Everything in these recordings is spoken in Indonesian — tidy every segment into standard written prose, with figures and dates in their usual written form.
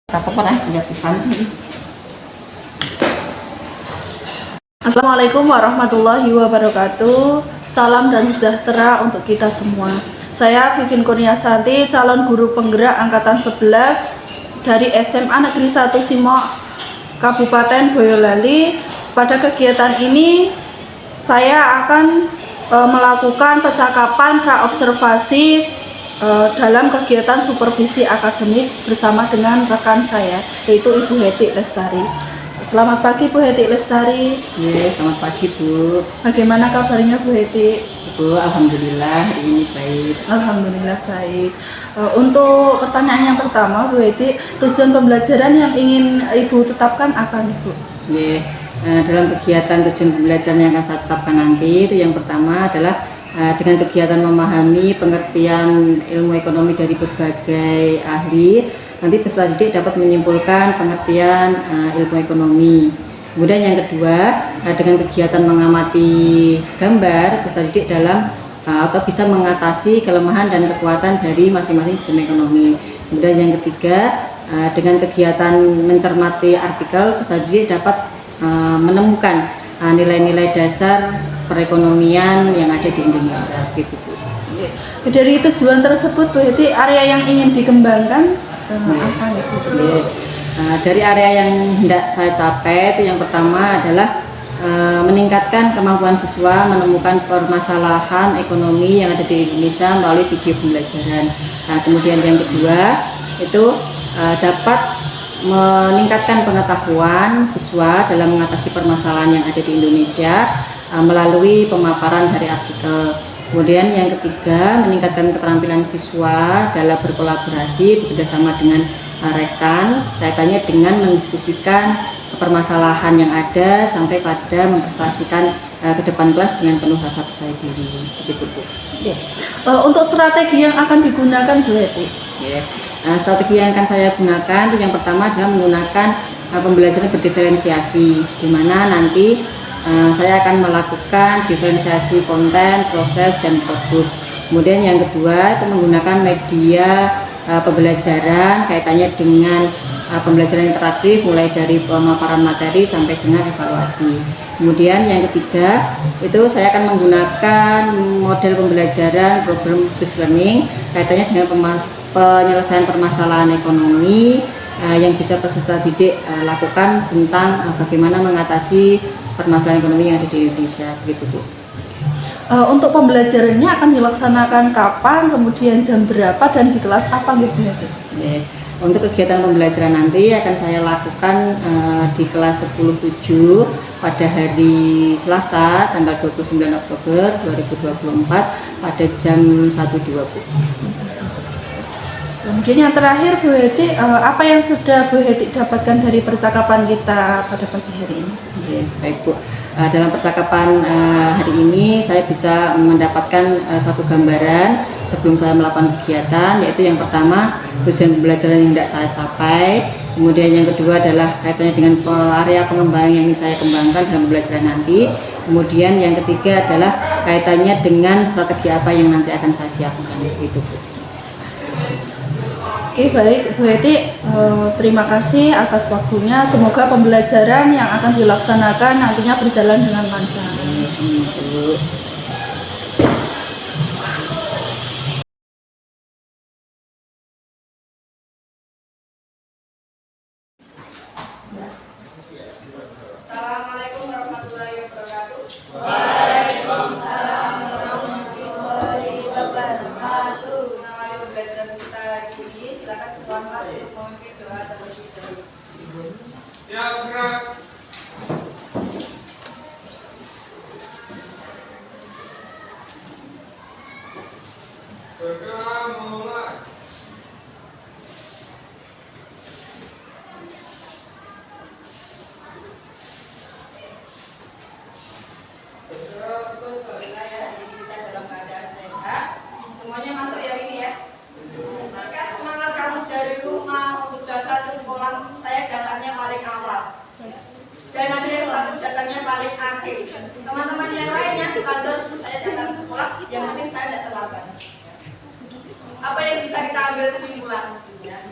Apa-apa nggak sisan. Assalamualaikum warahmatullahi wabarakatuh. Salam dan sejahtera untuk kita semua. Saya Vivin Kurniasanti, calon guru penggerak angkatan 11 dari SMA Negeri 1 Simok, Kabupaten Boyolali. Pada kegiatan ini saya akan melakukan percakapan praobservasi dalam kegiatan supervisi akademik bersama dengan rekan saya, yaitu Ibu Heti Lestari. Selamat pagi Bu Heti Lestari. Ya, selamat pagi Bu. Bagaimana kabarnya Bu Heti? Bu, alhamdulillah ini baik. Alhamdulillah baik. Untuk pertanyaan yang pertama Bu Heti, tujuan pembelajaran yang ingin Ibu tetapkan apa nih Bu? Ya, dalam kegiatan tujuan pembelajaran yang akan saya tetapkan nanti itu yang pertama adalah dengan kegiatan memahami pengertian ilmu ekonomi dari berbagai ahli, nanti peserta didik dapat menyimpulkan pengertian ilmu ekonomi. Kemudian yang kedua, dengan kegiatan mengamati gambar, peserta didik dalam atau bisa mengatasi kelemahan dan kekuatan dari masing-masing sistem ekonomi. Kemudian yang ketiga, dengan kegiatan mencermati artikel, peserta didik dapat menemukan nilai-nilai dasar perekonomian yang ada di Indonesia, gitu Bu. Dari tujuan tersebut Bu Heti, area yang ingin dikembangkan apa nih Bu? Dari area yang hendak saya capai itu yang pertama adalah meningkatkan kemampuan siswa menemukan permasalahan ekonomi yang ada di Indonesia melalui video pembelajaran. Kemudian yang kedua itu dapat meningkatkan pengetahuan siswa dalam mengatasi permasalahan yang ada di Indonesia melalui pemaparan dari artikel. Kemudian yang ketiga, meningkatkan keterampilan siswa dalam berkolaborasi bekerjasama dengan rekan, kaitannya dengan mendiskusikan permasalahan yang ada sampai pada mempresentasikan ke depan kelas dengan penuh rasa percaya diri. Begitu Bu. Untuk strategi yang akan digunakan Bu Heti? Strategi yang akan saya gunakan itu yang pertama adalah menggunakan pembelajaran berdiferensiasi, di mana nanti saya akan melakukan diferensiasi konten, proses, dan produk. Kemudian yang kedua itu menggunakan media pembelajaran kaitannya dengan pembelajaran interaktif mulai dari pemaparan materi sampai dengan evaluasi. Kemudian yang ketiga itu saya akan menggunakan model pembelajaran program based learning kaitannya dengan penyelesaian permasalahan ekonomi yang bisa peserta didik lakukan tentang bagaimana mengatasi permasalahan ekonomi yang ada di Indonesia, begitu Bu. Untuk pembelajarannya akan dilaksanakan kapan, kemudian jam berapa, dan di kelas apa gitu ya? Untuk kegiatan pembelajaran nanti akan saya lakukan di kelas 10-7 pada hari Selasa tanggal 29 Oktober 2024 pada jam 1.2 Bu. Kemudian yang terakhir Bu Heti, apa yang sudah Bu Heti dapatkan dari percakapan kita pada pagi hari ini? Baik Bu, dalam percakapan hari ini saya bisa mendapatkan suatu gambaran sebelum saya melakukan kegiatan, yaitu yang pertama tujuan pembelajaran yang tidak saya capai, kemudian yang kedua adalah kaitannya dengan area pengembangan yang ingin saya kembangkan dalam pembelajaran nanti, kemudian yang ketiga adalah kaitannya dengan strategi apa yang nanti akan saya siapkan, gitu Bu. Oke, baik Bu Heti, terima kasih atas waktunya. Semoga pembelajaran yang akan dilaksanakan nantinya berjalan dengan lancar. Assalamualaikum warahmatullahi wabarakatuh. Waalaikumsalam warahmatullahi wabarakatuh. Mengawali pembelajaran kita hari ini, silakan tuan kelas untuk memimpin doa terlebih dahulu. Ya, gerak. Segera mulai. Alhamdulillah ya, jadi kita dalam keadaan sehat. Semuanya masuk ya ini ya. Maka semangat kamu dari rumah untuk datang ke sekolah, saya datangnya paling awal. Dan ada yang satu datangnya paling akhir. Teman-teman yang lainnya standar saya datang ke sekolah, yang penting saya tidak terlambat. Apa yang bisa kita ambil kesimpulan?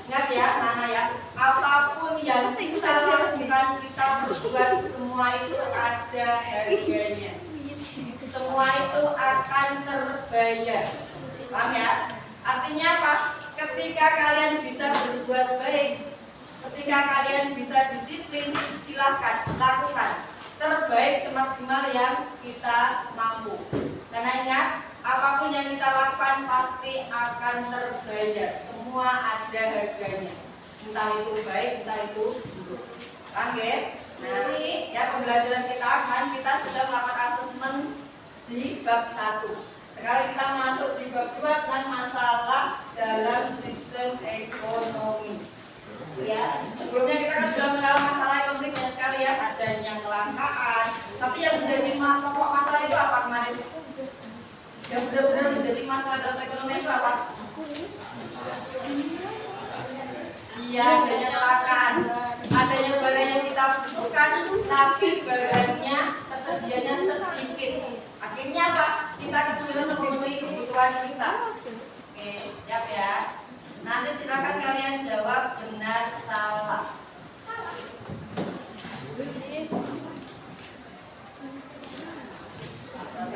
Ingat ya, Nana ya, apa semua itu ada harganya. Semua itu akan terbayar. Paham ya? Artinya apa? Ketika kalian bisa berbuat baik, ketika kalian bisa disiplin, silahkan lakukan terbaik semaksimal yang kita mampu. Karena ingat, apapun yang kita lakukan pasti akan terbayar. Semua ada harganya. Entah itu baik, entah itu buruk. Paham ya? Nah, ini ya pembelajaran kita sudah melakukan asesmen di bab 1. Sekarang kita masuk di bab 2 tentang masalah dalam sistem ekonomi. Ya, sebelumnya kita kan sudah mengenal masalah ekonomi banyak sekali ya, adanya kelangkaan. Tapi yang menjadi pokok masalah itu apa kemarin? Yang benar-benar menjadi masalah dalam ekonomi itu apa? Iya, adanya kelangkaan. Adanya barang yang kita butuhkan, tapi barangnya tersedianya sedikit. Akhirnya apa? Kita kesulitan untuk memenuhi kebutuhan kita. Oke, siap ya. Nanti silakan kalian jawab benar salah.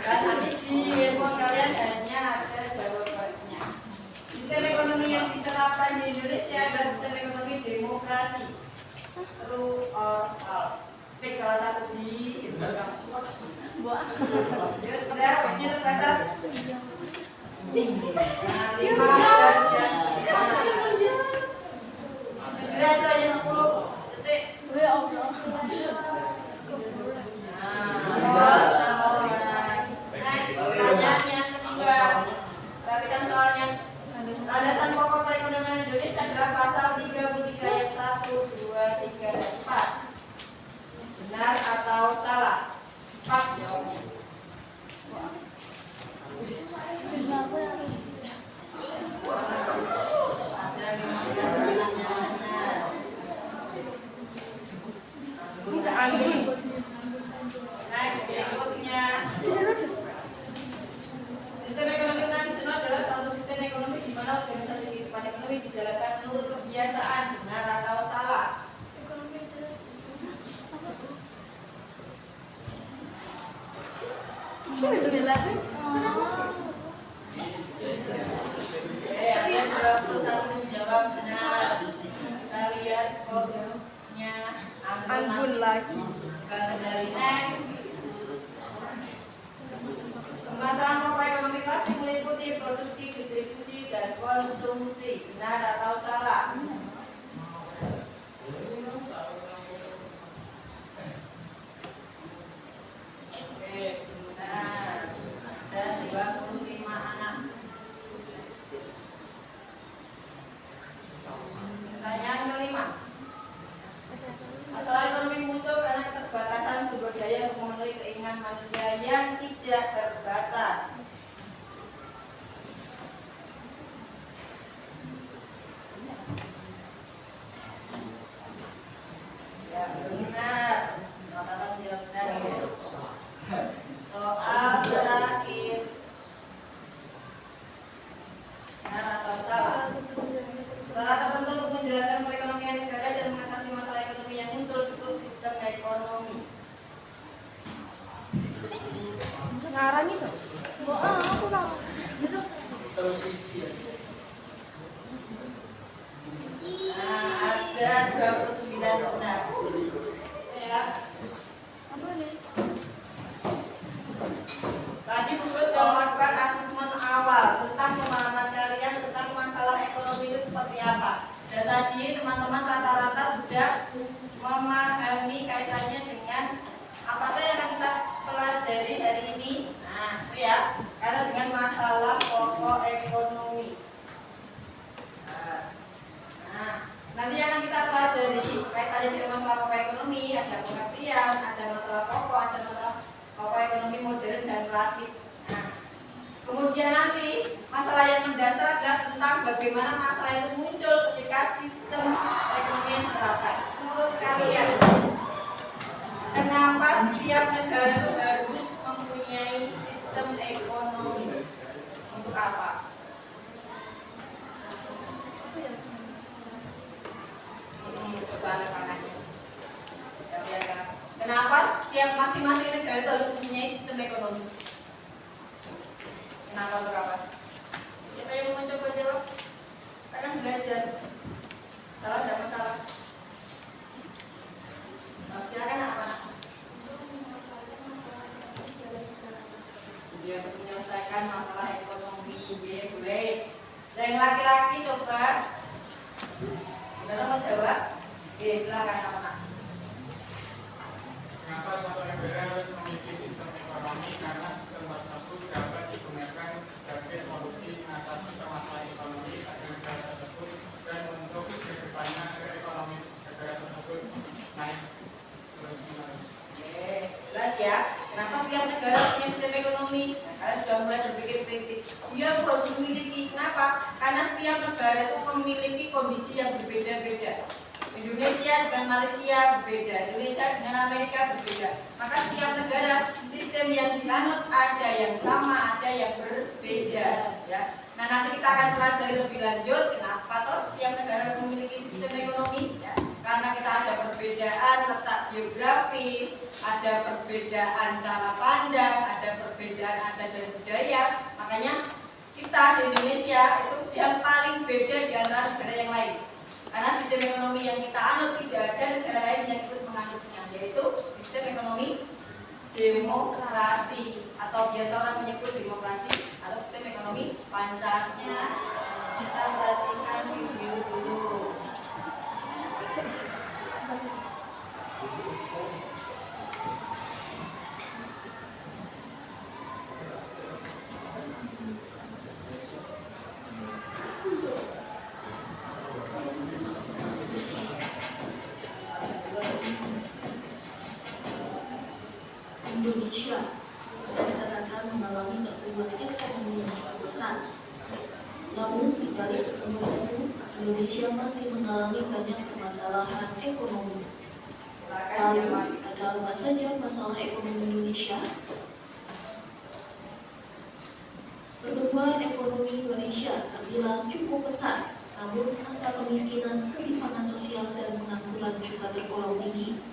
Kan nanti di handphone kalian hanya ada jawabannya. Sistem ekonomi yang diterapkan di Indonesia adalah sistem ekonomi demokrasi. True or false? Klik salah satu di belakang. Ya sudah, waktunya terbatas. Nah, 15 yang segera itu hanya 10 detik. Next, pertanyaan yang kedua. Perhatikan soalnya. Landasan pokok perekonomian Indonesia adalah pasal 33 ayat 1, 2, 3, 4. Benar atau salah? 4 jawabnya. Ada 15 pertanyaan. Next, berikutnya. Sistem ekonomi tradisional adalah satu sistem ekonomi di mana organisasi kehidupan ekonomi dijalankan menurut kebiasaan. Benar atau salah? Ada 21 menjawab benar. Kita lihat skornya. Anggun lagi. Dari next. Permasalahan pokok ekonomi klasik meliputi produksi, distribusi, dan konsumsi. Benar atau salah? Oke, benar. Dan 25 anak. Pertanyaan kelima. Masalah ekonomi muncul karena keterbatasan sumber daya untuk memenuhi keinginan manusia yang tidak terbatas. Ya benar. Katakan jawab benar ya. Soal terakhir. Benar atau salah? Salah tertentu untuk menjalankan perekonomian negara dan mengatasi masalah ekonomi yang muncul disebut sistem ekonomi. Ngarang itu. Aku tahu. Nah, ada 29 benar. Ya. Tadi Bu Gus sudah melakukan asesmen awal tentang pemahaman kalian tentang masalah ekonomi itu seperti apa. Dan tadi teman-teman rata-rata sudah memahami kaitannya dengan apa yang akan kita pelajari hari ini. Nah, itu ya, kaitan dengan masalah pokok ekonomi. Nah, nanti yang akan kita pelajari kaitannya dengan masalah pokok ekonomi, ada pengertian, ada masalah pokok, ada masalah pokok ekonomi modern dan klasik. Nah, kemudian nanti masalah yang mendasar adalah tentang bagaimana masalah itu muncul ketika sistem ekonomi yang diterapkan. Menurut kalian, kenapa setiap negara itu harus mempunyai sistem ekonomi? Untuk apa? Coba anak-anaknya. Kenapa masing-masing negara itu harus mempunyai sistem ekonomi. Kenapa untuk apa? Siapa yang mau mencoba jawab? Akan belajar. Salah ada masalah. Nah, silakan apa? Dia menyelesaikan masalah ekonomi, ya boleh. Yang laki-laki coba. Saudara mau jawab? Oke, silakan apa? Kenapa satu negara harus memiliki sistem ekonomi? Karena sistem tersebut dapat digunakan sebagai solusi mengatasi permasalahan ekonomi pada negara tersebut dan untuk kedepannya agar ekonomi negara tersebut naik terus-menerus. Oke, jelas ya. Kenapa setiap negara punya sistem ekonomi? Nah, kalian sudah mulai berpikir kritis. Dia harus memiliki. Kenapa? Karena setiap negara itu memiliki kondisi yang berbeda-beda. Indonesia dengan Malaysia berbeda, Indonesia dengan Amerika berbeda. Maka setiap negara sistem yang dianut ada yang sama, ada yang berbeda. Ya. Nah nanti kita akan pelajari lebih lanjut kenapa toh setiap negara harus memiliki sistem ekonomi. Ya. Karena kita ada perbedaan letak geografis, ada perbedaan cara pandang, ada perbedaan adat dan budaya. Makanya kita di Indonesia itu yang paling beda di antara negara yang lain. Karena sistem ekonomi yang kita anut tidak ada negara lain yang ikut menganutnya, yaitu sistem ekonomi demokrasi atau biasa orang menyebut demokrasi atau sistem ekonomi Pancasila. Kita perhatikan video dulu. Indonesia bisa dikatakan mengalami pertumbuhan ekonomi yang cukup besar. Namun di balik pertumbuhan itu, Indonesia masih mengalami banyak permasalahan ekonomi. Lalu, ada apa saja masalah ekonomi Indonesia? Pertumbuhan ekonomi Indonesia terbilang cukup besar, namun angka kemiskinan, ketimpangan sosial, dan pengangguran juga tergolong tinggi.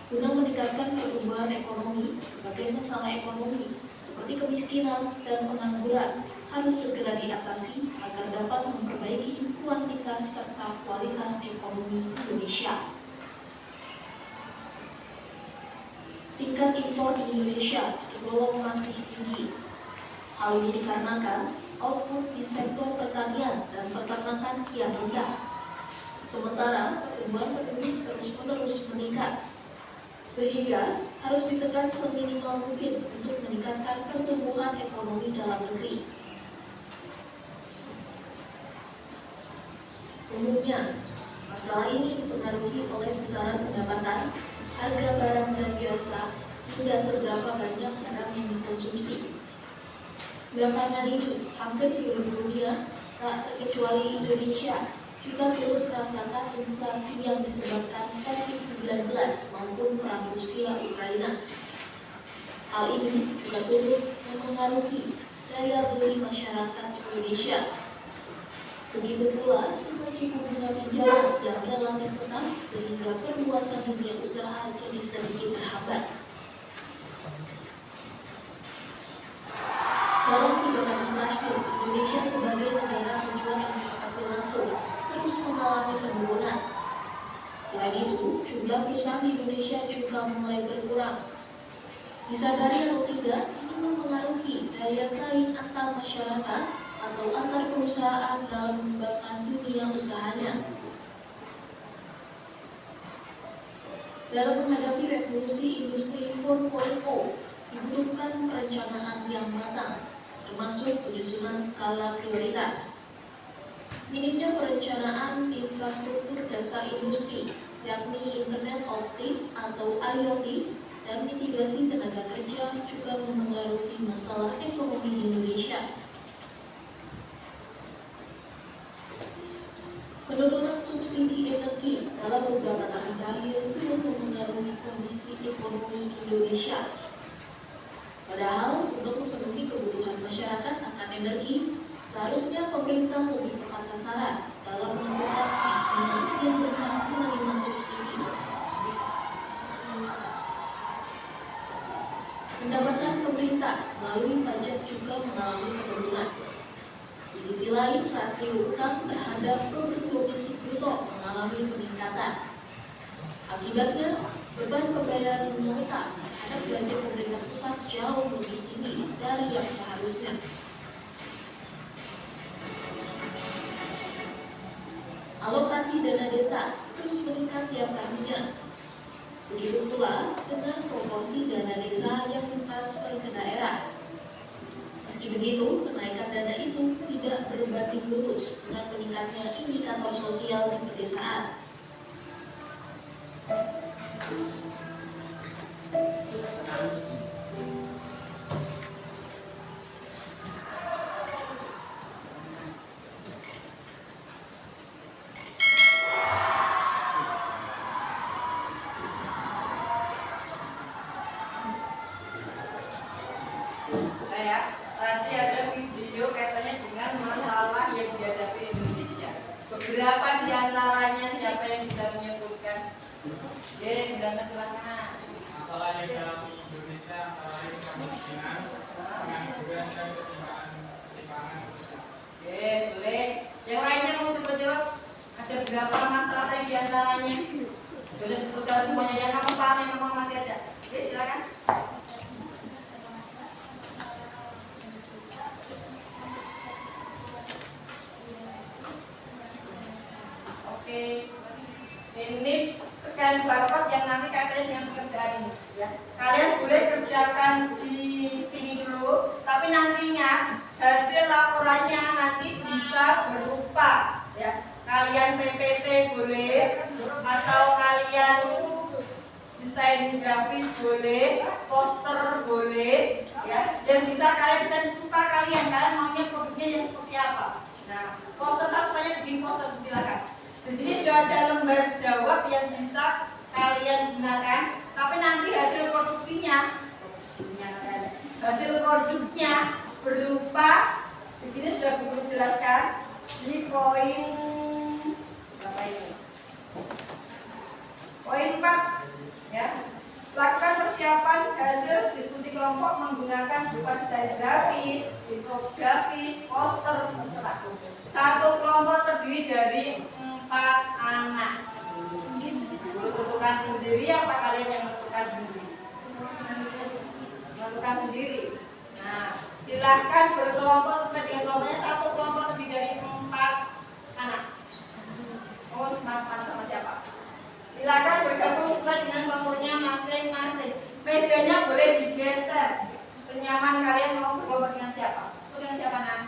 Guna meningkatkan pertumbuhan ekonomi, berbagai masalah ekonomi seperti kemiskinan dan pengangguran harus segera diatasi agar dapat memperbaiki kuantitas serta kualitas ekonomi Indonesia. Tingkat impor di Indonesia tergolong masih tinggi. Hal ini dikarenakan output di sektor pertanian dan peternakan kian rendah. Sementara pertumbuhan penduduk terus-menerus meningkat, sehingga harus ditekan seminimal mungkin untuk meningkatkan pertumbuhan ekonomi dalam negeri. Umumnya, masalah ini dipengaruhi oleh besaran pendapatan, harga barang dan jasa, hingga seberapa banyak barang yang dikonsumsi. Belakangan ini, hampir seluruh dunia, tak terkecuali Indonesia, juga turut merasakan inflasi yang disebabkan COVID-19 maupun perang Rusia-Ukraina. Hal ini juga turut mempengaruhi daya beli masyarakat Indonesia. Begitu pula dengan suku bunga pinjaman yang relatif tetap sehingga perluasan dunia usaha jadi sedikit terhambat. Dalam 3 tahun terakhir, Indonesia sebagai negara tujuan investasi langsung terus mengalami penurunan. Selain itu, jumlah perusahaan di Indonesia juga mulai berkurang. Disadari atau tidak, ini mempengaruhi daya saing antar masyarakat atau antar perusahaan dalam mengembangkan dunia usahanya. Dalam menghadapi revolusi industri 4.0, dibutuhkan perencanaan yang matang, termasuk penyusunan skala prioritas. Minimnya perencanaan infrastruktur dasar industri, yakni Internet of Things atau IoT, dan mitigasi tenaga kerja juga mempengaruhi masalah ekonomi Indonesia. Penurunan subsidi energi dalam beberapa tahun terakhir turut mempengaruhi kondisi ekonomi Indonesia. Padahal untuk memenuhi kebutuhan masyarakat akan energi, seharusnya pemerintah lebih tepat sasaran dalam menentukan pihak mana yang berhak menerima subsidi. Pendapatan pemerintah melalui pajak juga mengalami penurunan. Di sisi lain, rasio utang terhadap produk domestik bruto mengalami peningkatan. Akibatnya, beban pembayaran bunga utang terhadap belanja pemerintah pusat jauh lebih tinggi dari yang seharusnya. Alokasi dana desa terus meningkat tiap tahunnya. Begitu pula dengan proporsi dana desa yang ditransfer ke daerah. Meski begitu, kenaikan dana itu tidak berbanding lurus dengan meningkatnya indikator sosial di pedesaan. Tadi ada video kaitannya dengan masalah yang dihadapi Indonesia. Beberapa di antaranya siapa yang bisa menyebutkan? Silakan. Masalah yang dialami Indonesia antara lain kemiskinan, pengangguran dan ketimpangan. Boleh. Yang lainnya mau coba jawab? Ada berapa masalah tadi di antaranya? Sudah disebutkan semuanya, yang kamu paham yang kamu amati aja. Silakan. Ini scan barcode yang nanti kaitannya dengan pekerjaan ini ya. Kalian boleh kerjakan di sini dulu, tapi nantinya hasil laporannya nanti bisa berupa ya. Kalian PPT boleh, atau kalian desain grafis boleh, poster boleh ya. Yang kalian bisa disuka kalian maunya produknya yang seperti apa. Nah, poster sukanya bikin poster, silakan. Di sini sudah ada lembar jawab yang bisa kalian gunakan, tapi nanti hasil produknya berupa, di sini sudah buku jelaskan di poin berapa ini? Poin 4 ya. Lakukan persiapan hasil diskusi kelompok menggunakan berupa desain grafis, infografis, poster, terserah. Satu kelompok terdiri dari 4 anak. Menentukan sendiri apa kalian yang menentukan sendiri? Menentukan sendiri. Nah, silahkan berkelompok sesuai dengan kelompoknya. Satu kelompok terdiri dari 4 anak. Oh, sama siapa? Silahkan bergabung sesuai dengan kelompoknya masing-masing. Mejanya boleh digeser senyaman kalian mau berkelompok dengan siapa. Dengan siapa nak?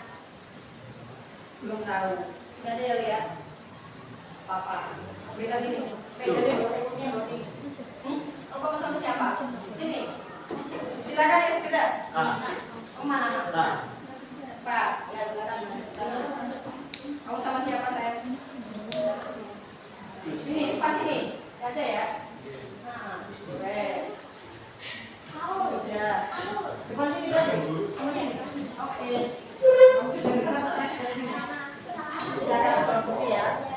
Belum tahu. Sudah saya lihat. Papa, bisa sini. Bisa sini, kursinya bawa sini. Kamu sama siapa? Sini. Silakan ya segera. Kamu mana? Pak, ya silakan. Kamu sama siapa saya? Sini, Pak sini. Kasih ya. Nah, boleh. Sudah. Depan sini berarti. Kamu sini. Oke. Kamu dari sana saya dari sini. Silakan bawa kursi ya.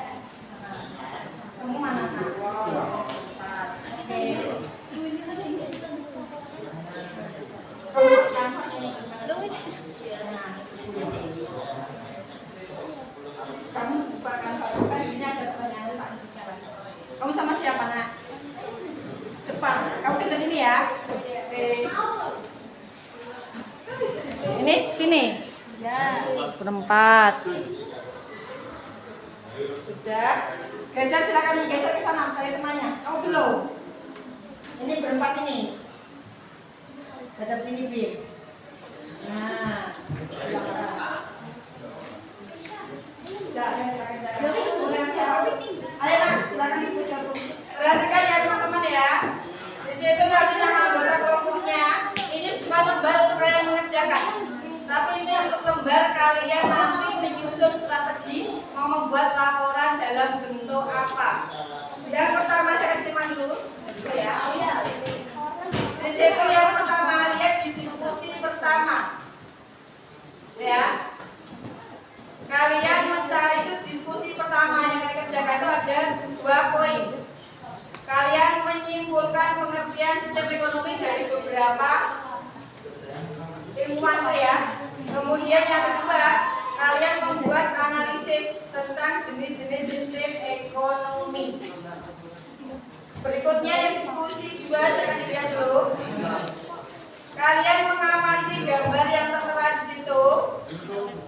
Kamu mana nak? Kamu bukakan barang ini ada pertanyaan tak bisa. Kamu sama siapa nak? Depan. Kamu ke sini ya. Oke. Ini sini. Ya. Berempat. Sudah. Geser, silakan geser ke sana cari temannya. Kamu belum. Ini berempat ini. Hadap sini Bir. Nah. Ayo nak, silakan ikut gabung. Perhatikan ya teman-teman ya. Di situ nanti nama anggota kelompoknya. Ini bukan lembar untuk kalian mengerjakan, tapi ini untuk lembar kalian nanti menyusun strategi mau membuat laporan dalam bentuk apa. Yang pertama saya simak dulu ya. Di situ yang pertama lihat di diskusi pertama ya. Kalian mencari itu diskusi pertama yang kalian kerjakan itu ada 2 poin. Kalian menyimpulkan pengertian sistem ekonomi dari beberapa pengumuman tuh ya. Kemudian yang kedua, kalian membuat analisis tentang jenis-jenis sistem ekonomi. Berikutnya yang diskusi 2, saya lihat dulu. Kalian mengamati gambar yang tertera di situ.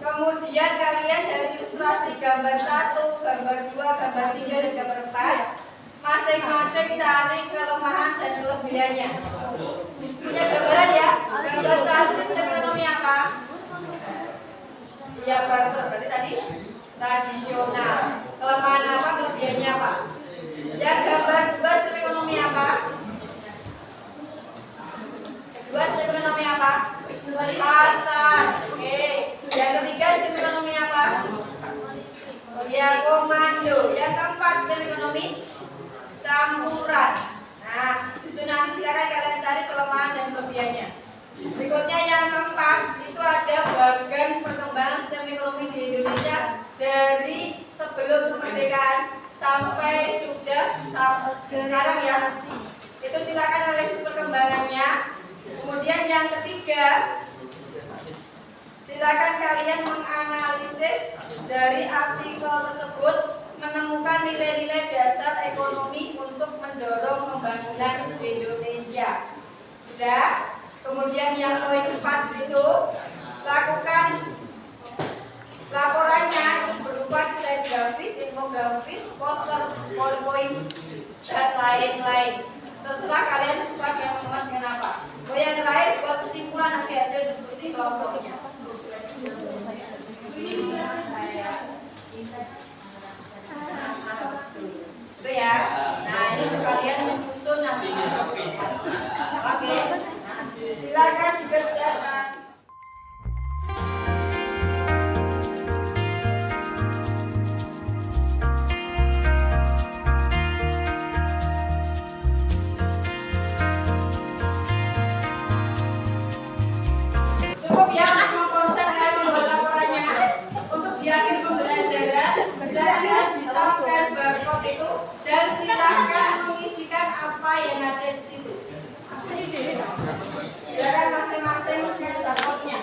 Kemudian kalian dari ilustrasi gambar 1, gambar 2, gambar 3, dan gambar 4 masing-masing cari kelemahan dan kelebihannya. Punya gambaran ya? Gambar 1 sistem ekonomi apa? Iya, barter. Berarti tadi tradisional. Kelemahan apa? Kelebihannya apa? Yang gambar 2 sistem ekonomi apa? Kedua sistem ekonomi apa? Pasar. Oke. Yang ketiga sistem ekonomi apa? Ya, komando. Yang keempat sistem ekonomi campuran. Nah, itu nanti silakan kalian cari kelemahan dan kelebihannya. Berikutnya yang keempat itu ada bagian perkembangan sistem ekonomi di Indonesia dari sebelum kemerdekaan sampai sekarang ya. Itu silakan analisis perkembangannya. Kemudian yang ketiga, silakan kalian menganalisis dari artikel tersebut, menemukan nilai-nilai dasar ekonomi untuk mendorong pembangunan di Indonesia. Sudah? Kemudian yang poin 4 di situ, lakukan laporannya itu berupa desain grafis, infografis, poster, PowerPoint, dan lain-lain. Terserah kalian suka yang mengemas dengan apa. Yang terakhir buat kesimpulan nanti hasil diskusi kelompoknya. Itu ya. Nah, ini untuk kalian menyusun nanti. Oke. Silakan dikerjakan. Cukup ya semua konsep kalian membuat laporannya. Untuk di akhir pembelajaran, silakan bisa scan barcode itu dan silakan mengisikan apa yang ada di situ. Silakan masing-masing scan barcode-nya.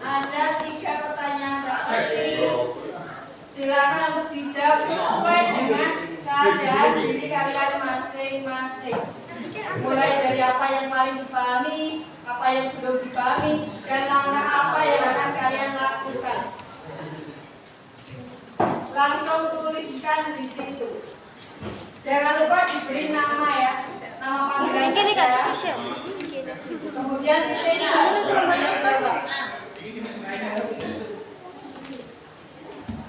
Ada 3 pertanyaan refleksi. Silakan untuk dijawab sesuai dengan keadaan diri kalian masing-masing. Mulai dari apa yang paling dipahami, apa yang belum dipahami, dan langkah apa yang akan kalian lakukan. Langsung tuliskan di situ. Jangan lupa diberi nama ya, nama panggilan saja. Kemudian titik dan jawab.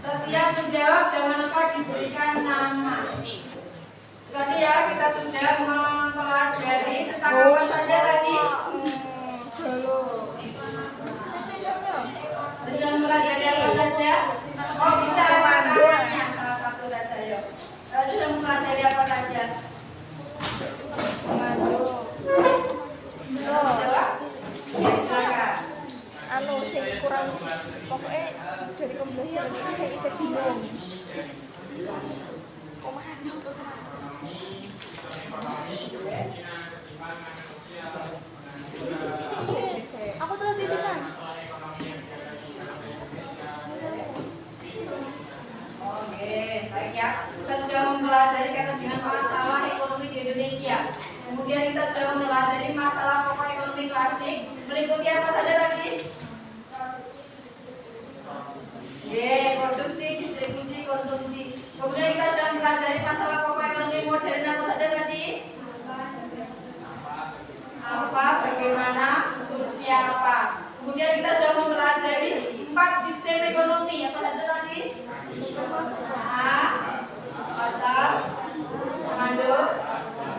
Setiap menjawab jangan lupa diberikan nama. Tadi ya kita sudah mempelajari tentang apa saja tadi. Sudah mempelajari apa saja? Oh bisa tangannya salah satu saja ya. Tadi sudah mempelajari apa saja? Jawab. Silakan. Sing kurang pokoknya dari pembelajaran ini saya bisa bingung. Aku terus isikan. Oke, baik ya. Kita sudah mempelajari kaitan dengan masalah ekonomi di Indonesia. Kemudian kita sudah mempelajari masalah pokok ekonomi klasik. Meliputi apa saja tadi? Produksi, distribusi, konsumsi. Kemudian kita sudah mempelajari masalah pokok ekonomi modern apa saja tadi? Apa, bagaimana, fungsi apa. Kemudian kita sudah mempelajari 4 sistem ekonomi apa saja tadi? Pasar, komando,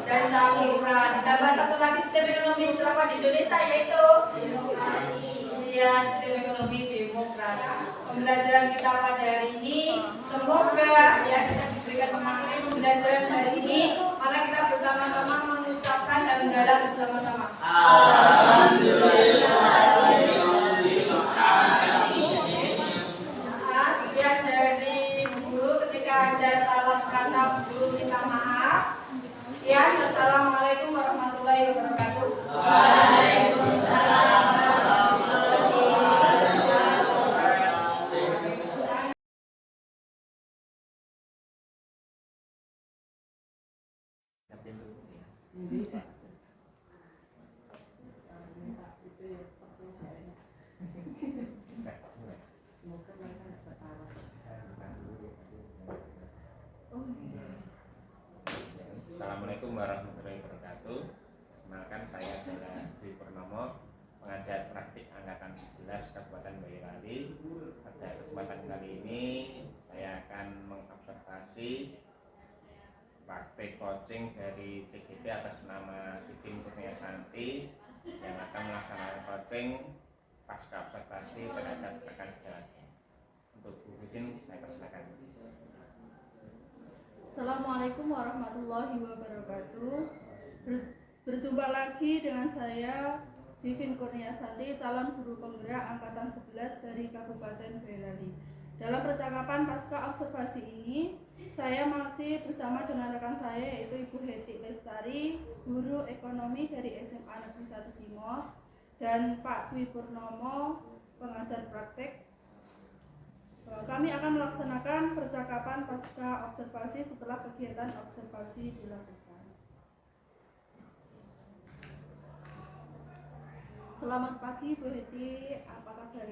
dan campuran. Ditambah satu lagi sistem ekonomi terdapat di Indonesia yaitu sistem ekonomi demokrasi. Pembelajaran kita pada hari ini semoga ya kita diberikan pemahaman pembelajaran hari ini, maka kita bersama-sama mengucapkan dan menggalang bersama-sama. Sekian dari guru ketika jika ada salah kata guru minta maaf. Sekian, wassalamualaikum warahmatullahi wabarakatuh. Assalamualaikum warahmatullahi wabarakatuh. Kenalkan, saya adalah Dwi Purnomo, pengajar praktik angkatan 11 Kabupaten Boyolali. Pada kesempatan kali ini saya akan mengobservasi praktik coaching dari CGP atas nama Vivin Kurniasanti yang akan melaksanakan coaching pasca observasi terhadap rekan sejalannya. Untuk Bu Vivin, saya persilakan. Assalamualaikum warahmatullahi wabarakatuh. Berjumpa lagi dengan saya Vivin Kurniasanti, calon guru penggerak angkatan 11 dari Kabupaten Boyolali. Dalam percakapan pasca observasi ini, saya masih bersama dengan rekan saya yaitu Ibu Heti Lestari, guru ekonomi dari SMA Negeri 1 Simo, dan Pak Dwi Purnomo, pengajar praktek. Kami akan melaksanakan percakapan pasca observasi setelah kegiatan observasi dilakukan. Selamat pagi Bu Heti, apa kabar?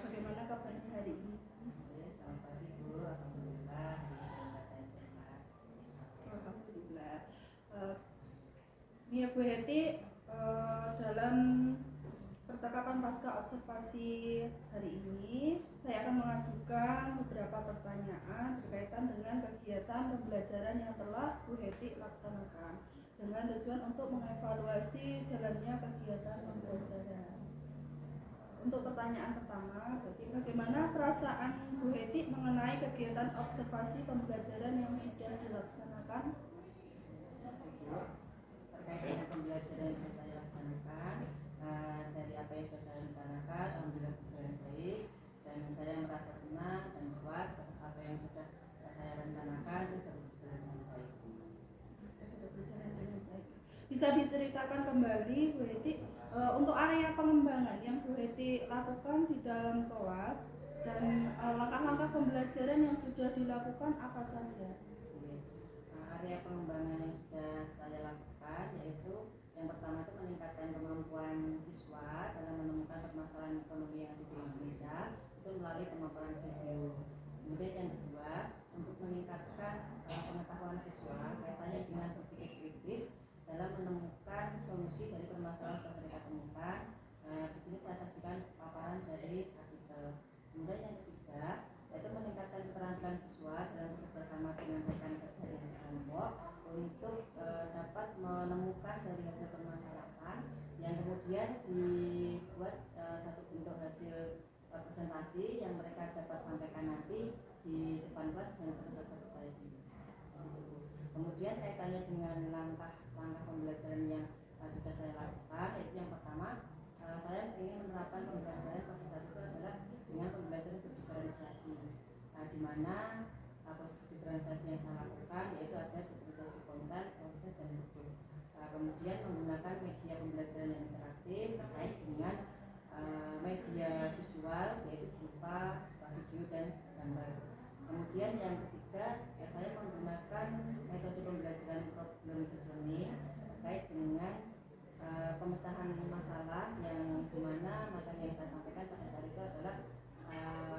Bagaimana kabarnya hari ini? Selamat pagi Bu, alhamdulillah. Alhamdulillah. Ya Bu Heti, dalam percakapan pasca observasi hari ini, saya akan mengajukan beberapa pertanyaan berkaitan dengan kegiatan pembelajaran yang telah Bu Heti laksanakan dengan tujuan untuk mengevaluasi jalannya kegiatan pembelajaran. Untuk pertanyaan pertama, bagaimana perasaan Bu Heti mengenai kegiatan observasi pembelajaran yang sudah dilaksanakan? Terkait dengan pembelajaran yang sudah saya laksanakan, dari apa yang sudah saya laksanakan, alhamdulillah berjalan baik, dan saya merasa senang dan puas atas apa yang sudah saya rencanakan dan berjalan dengan baik. Bisa diceritakan kembali Bu Heti untuk area pengembangan yang Bu Heti lakukan di dalam kelas dan langkah-langkah pembelajaran yang sudah dilakukan apa saja? Area pengembangan yang sudah saya lakukan yaitu yang pertama itu meningkatkan kemampuan siswa dalam menemukan permasalahan ekonomi yang ada di Indonesia itu melalui pemaparan video. Kemudian yang kedua, untuk meningkatkan pengetahuan siswa kaitannya dengan berpikir kritis dalam menemukan solusi dari permasalahan yang mereka temukan. Di sini saya saksikan paparan dari artikel. Kemudian yang ketiga, yaitu meningkatkan keterampilan siswa dalam bekerjasama dengan rekan kerja yang sekelompok untuk dapat menemukan dari hasil permasalahan yang kemudian dibuat satu bentuk hasil presentasi yang mereka dapat sampaikan nanti di depan kelas dengan petugas saya ini. Kemudian kaitannya dengan langkah-langkah pembelajaran yang sudah saya lakukan, yaitu yang pertama, saya ingin menerapkan pembelajaran pada saat itu adalah dengan pembelajaran berdiferensiasi, di mana proses diferensiasi yang saya lakukan yaitu ada diferensiasi konten, proses, dan bentuk. Kemudian menggunakan media pembelajaran yang interaktif terkait dengan media visual yaitu berupa video dan gambar. Kemudian yang ketiga, saya menggunakan metode pembelajaran problem-based learning terkait dengan pemecahan masalah yang dimana materi yang saya sampaikan pada saat itu adalah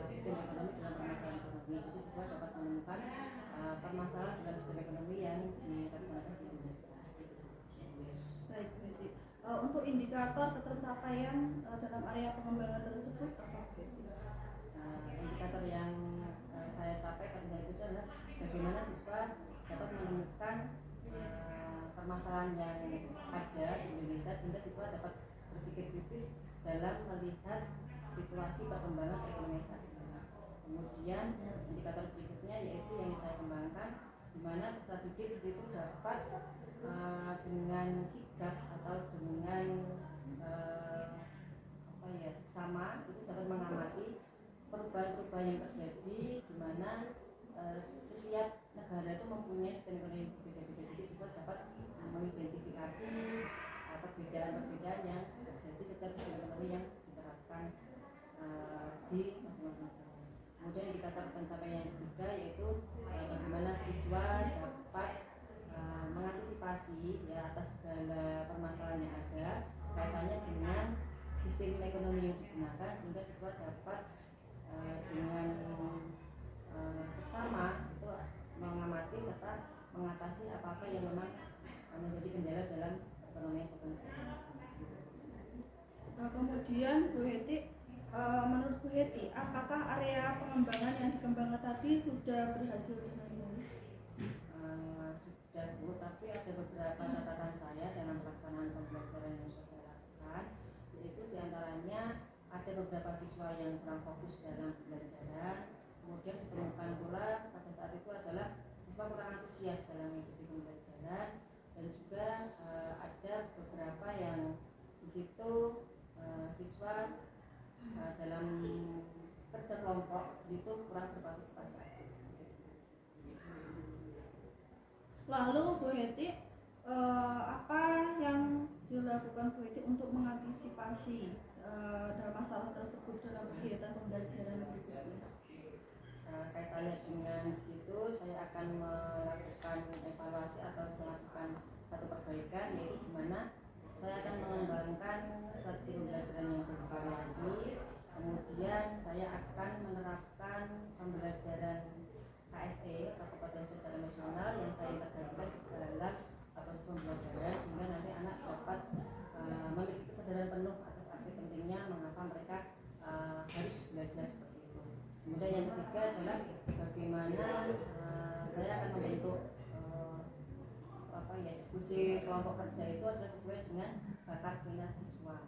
sistem ekonomi dalam permasalahan ekonomi. Jadi siswa dapat menemukan permasalahan dalam sistem ekonomi yang dilaksanakan di Indonesia. Baik, berarti untuk indikator ketercapaian dalam area pengembangan tersebut apa? Indikator yang saya capai pada saat itu adalah bagaimana siswa dapat menemukan permasalahan yang ada di Indonesia sehingga siswa dapat berpikir kritis dalam melihat situasi perkembangan perekonomian saat ini. Kemudian indikator berikutnya yaitu yang saya kembangkan di mana peserta didik di situ dapat dengan sigap atau dengan seksama itu dapat mengamati perubahan-perubahan yang terjadi di mana setiap negara itu mempunyai sistem ekonomi yang berbeda-beda, jadi siswa dapat mengidentifikasi perbedaan-perbedaan yang terjadi setiap sistem ekonomi yang diterapkan di masing-masing negara. Kemudian kita terapkan sampai yang ketiga, yaitu bagaimana siswa dapat mengantisipasi ya atas segala permasalahan yang ada kaitannya dengan sistem ekonomi yang digunakan, sehingga siswa dapat dengan seksama itu mengamati serta mengatasi apa-apa yang memang menjadi kendala dalam perekonomian suatu negara. Kemudian Bu Heti, menurut Bu Heti, apakah area pengembangan yang dikembangkan tadi sudah berhasil dengan baik? Sudah Bu, tapi ada beberapa catatan saya dalam pelaksanaan pembelajaran yang sudah saya lakukan, yaitu diantaranya ada beberapa siswa yang kurang fokus dalam pembelajaran. Kemudian ditemukan pula pada saat itu adalah siswa kurang antusias dalam mengikuti pembelajaran, dan juga ada beberapa yang di situ siswa dalam kerja kelompok itu kurang berpartisipasi aktif. Lalu Bu Heti, apa yang dilakukan Bu Heti untuk mengantisipasi dalam masalah tersebut dalam kegiatan pembelajaran berikutnya? Kaitannya dengan situ, saya akan melakukan evaluasi atau melakukan satu perbaikan, yaitu di mana saya akan mengembangkan strategi pembelajaran yang bervariasi. Kemudian saya akan menerapkan pembelajaran KSE atau kompetensi sosial emosional yang saya integrasikan di dalam proses pembelajaran, sehingga nanti anak dapat memiliki kesadaran penuh atas arti pentingnya mengapa mereka harus belajar seperti itu. Kemudian yang ketiga adalah bagaimana saya akan membentuk diskusi kelompok kerja itu adalah sesuai dengan bakat minat siswa.